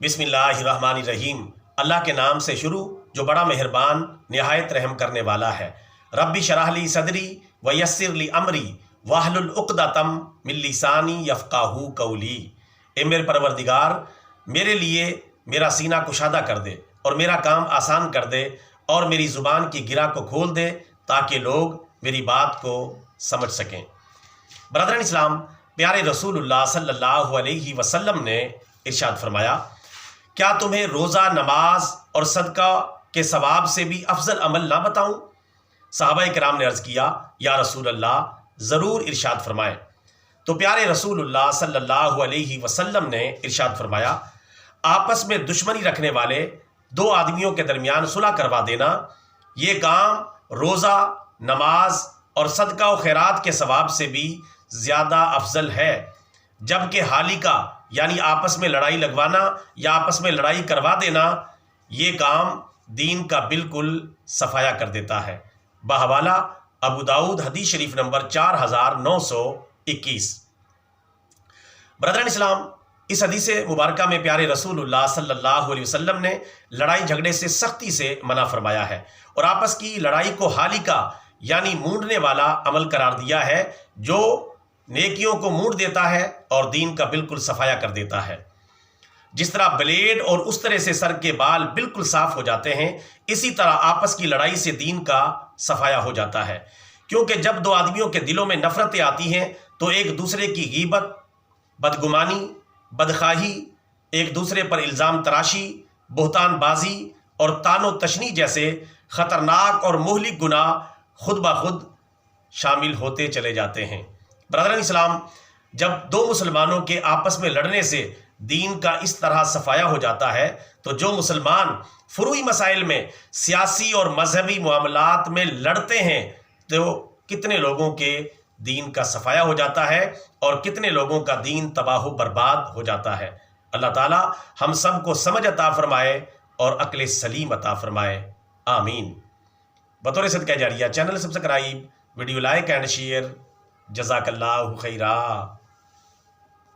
बिस्मिल्लाहिर्रहमानिर्रहीम। अल्लाह के नाम से शुरू जो बड़ा मेहरबान नहायत रहम करने वाला है। रब्बी शरह ली सदरी व यस्सिर ली अमरी वाहलुल उक़दतम मिन लिसानी यफ़क़हू क़ौली। ए मेरे परवरदिगार, मेरे लिए मेरा सीना कुशादा कर दे और मेरा काम आसान कर दे और मेरी ज़ुबान की गिरा को खोल दे ताकि लोग मेरी बात को समझ सकें। बरदरान इस्लाम, प्यारे रसूलुल्लाह सल्लल्लाहु अलैहि वसल्लम ने इरशाद फरमाया, क्या तुम्हें रोज़ा, नमाज और सदका के सवाब से भी अफजल अमल ना बताऊं? सहाबाए किराम ने अर्ज़ किया, या रसूल अल्लाह, ज़रूर इरशाद फरमाएं। तो प्यारे रसूलुल्लाह सल्लल्लाहु अलैहि वसल्लम ने इरशाद फरमाया, आपस में दुश्मनी रखने वाले दो आदमियों के दरमियान सुलह करवा देना, ये काम रोज़ा, नमाज और सदका व खैरात के सवाब से भी ज़्यादा अफजल है। जबकि हाली का यानी आपस में लड़ाई लगवाना या आपस में लड़ाई करवा देना, ये काम दीन का बिल्कुल सफाया कर देता है। बहवाला अबू दाऊद, हदीस शरीफ नंबर 4921। ब्रदरन इस्लाम, इस हदीस मुबारका में प्यारे रसूलुल्लाह सल्लल्लाहु अलैहि वसल्लम ने लड़ाई झगड़े से सख्ती से मना फरमाया है और आपस की लड़ाई को हाली का यानी मूंढने वाला अमल करार दिया है, जो नेकियों को मूंढ देता है और दीन का बिल्कुल सफाया कर देता है। जिस तरह ब्लेड और उस तरह से सर के बाल बिल्कुल साफ हो जाते हैं, इसी तरह आपस की लड़ाई से दीन का सफाया हो जाता है। क्योंकि जब दो आदमियों के दिलों में नफरतें आती हैं तो एक दूसरे की गीबत, बदगुमानी, बदखाही, एक दूसरे पर इल्ज़ाम तराशी, बुहतानबाजी और तानो तशनी जैसे ख़तरनाक और मुहलिक गुनाह खुद ब खुद शामिल होते चले जाते हैं। ब्रदरन इस्लाम, जब दो मुसलमानों के आपस में लड़ने से दीन का इस तरह सफाया हो जाता है, तो जो मुसलमान फुरूई मसाइल में, सियासी और मजहबी मामलात में लड़ते हैं, तो कितने लोगों के दीन का सफाया हो जाता है और कितने लोगों का दीन तबाह बर्बाद हो जाता है। अल्लाह ताला हम सब को समझ अता फरमाए और अक्ल सलीम अता फरमाए, आमीन। बतौर सदका जारिया channel subscribe, video like and share. जज़ाकल्लाहु खैरा।